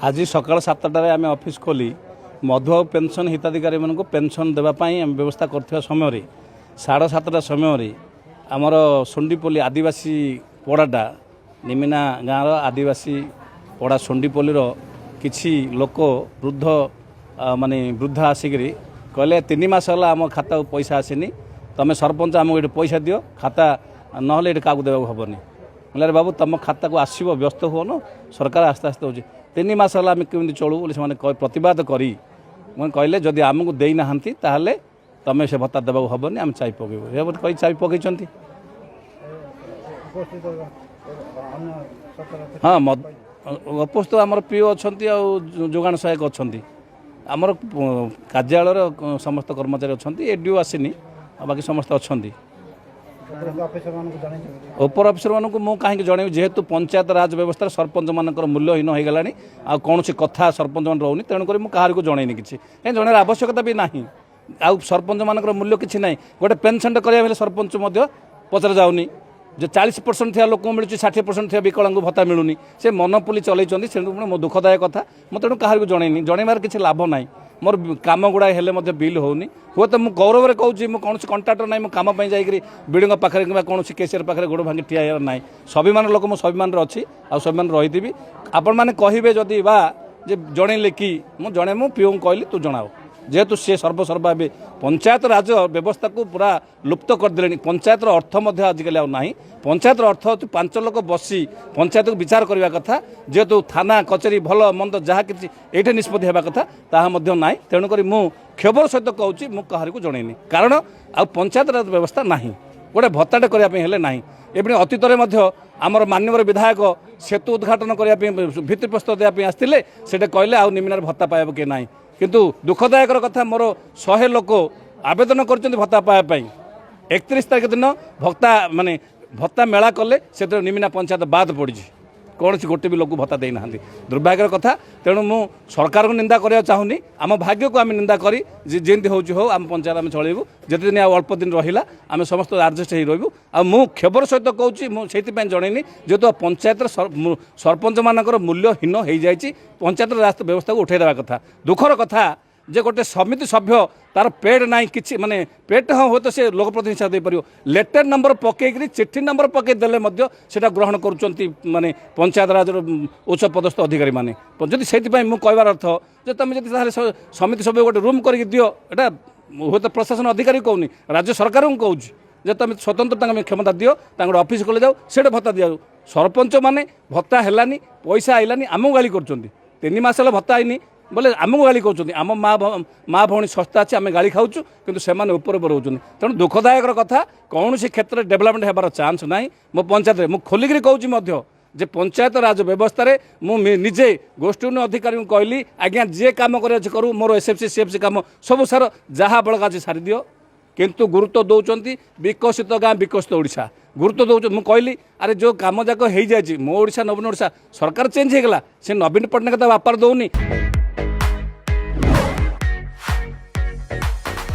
आज सकाल 7टार आम ऑफिस खोली मधु पेंशन हिताधिकारी मानक पेंशन देवाई व्यवस्था कर समय 7:30 समय आमर सुंडीपल्ली आदिवासी पड़ाटा निमिना गाँव आदिवासी पड़ा सुंडीपल्ली किसी लोक वृद्ध माने वृद्धा आसिक कहले 3 मास है आम खाता पैसा आसनी तुम सरपंच आमको ये पैसा दियो खाता ना क्या देवा हेनी बोले बाबू तुम खाता को आसो व्यस्त हो न सरकार आस्ते आस्ते हो 3 मास है आम कमी चलू बोले प्रतिवाद करी कहले जदि आमको देना ताहले तुम से भत्ता देवा हेनी आम चाय पकड़ कही चाय पकड़ हाँ उपस्थित आमर पीओ अच्छा जोगाण सहायक अच्छा आमर कार्यालय समस्त कर्मचारी अच्छा एडीओ आसनी बाकी समस्त अच्छा उपर अफिसर मानक मुझे कहीं जन जेहेतु पंचायत राज व्यवस्था सरपंच मान मूल्यहीन हो गला आ कौन कथा सरपंच मान रोनी तेणुक मुझे जनईनी कि जन आवश्यकता भी ना आ सरपंच मान मूल्य किसी ना गोटे पेनसन कराया सरपंच पचर जाऊनी जो 40% थी लोक मिलूँ 60% थी विकलांग भत्ता मिलूनी से मनपुली चलते मो दुखदायक कथा मुझे तेणु क्या जनईनी जनइबार किसी लाभ ना मोर कम गुड़ाए हेल्ले बिल होनी हुए तो मुझे गौरव कहूँ कौन कंट्राक्टर ना कम जाकि विड़ पाखे कि कौन केसीआर पाखे गोड़ भांगी ठिया ना स्वाभिमान लोक मुझे स्वाभिमान अच्छी आ स्वाभिमान रही आपण मैंने कहे जदि बा जनइले कि मुझे मु पीओ कहली तू जनाओ जेहेतु सी सर्वसर्वा पंचायत राज व्यवस्था को पूरा लुप्त करदे पंचायत अर्थ आजिकल ना पंचायत अर्थ हो 5 लोक बसी पंचायत को विचार करने कथा जेहेतु थाना कचेरी भल मंद जहाँ कि ये निष्पत्ति होगा कथा ताहा ना तेणुक मु क्षोभर सहित कहूँ मुझे जनईनी कारण आ पंचायत राज व्यवस्था ना गोटे भत्ताटे करने ना एपरी अतीत आमर माननीय विधायक सेतु उद्घाटन करने भित्तिप्रस्तर देवाई आसते से कहले आ निमिनार भत्ता पाइब किए ना किंतु दुखदायक कथा मोर 100 लोक आवेदन कर भत्ता पाइबापी 31 तारीख दिन भत्ता माने भत्ता मेला कले से निमिना पंचायत बाद पड़ी कौन गोटे भी लोक भत्ता देना दुर्भाग्यर कथा तेणु मु सरकार को निंदा करने चाहूनी आम भाग्य को आम निंदा करी जमी हो आम पंचायत आम चलू जिते दिन अल्प दिन रहा आम समस्त आडजस्ट हो रू आ मु क्षोभर सहित कहूँ मुझे जनईनी जेहेतु पंचायत सरपंच मानकर मूल्यहीन हो जाए पंचायत राज व्यवस्था को उठेदेवा कथा दुखर कथा जे गोटे समिति सभ्य तार पेड ना कि माने पेड हाँ हे तो से लोकप्रतिनिधि हिसाब दे पारियो लेटर नंबर पकईकि चिट्ठी नंबर पकईदेले ग्रहण करुँच माने पंचायत राज उच्च पदस्थ अधिकारी मैंने जदि से कहबार अर्थ जो तुम जब समिति सभ्य गोटे रूम करके दियो एटा हे तो प्रशासन अधिकारी कहूनी राज्य सरकार को कहूँ जे तुम स्वतंत्र क्षमता दियो ऑफिस खोले जाओ से भत्ता दिया सरपंच मैंने भत्ता है पैसा आईलानी आमको गाली कर 3 मास भत्ता आईनी बोले आमको गाली कहते आम माँ भौणी सस्ता अच्छे आम गाली खाऊँ किंतु से उपर रोचे तेणु दुखदायक कथा कौन क्षेत्र में डेवलपमेंट होबार चान्स ना मो पंचायत मुझे खोलिकी कहूँ जे पंचायत राज व्यवस्था मुझे गोष्ठी अधिकारी कहली आज्ञा जे कम करूँ मोर एसएफसी सीएफसी कम सब सार जहाँ बड़का अच्छे सारी दियो किंतु गुरुत्व दौरान विकसित गाँ विकसित ओडिशा गुरुत्व दौर मुझे कहली अरे जो कम जाक हो जाए मो ओडिशा नवीन ओडिशा सरकार चेंज हो गला से नवीन पट्टनायक बापार दौनी।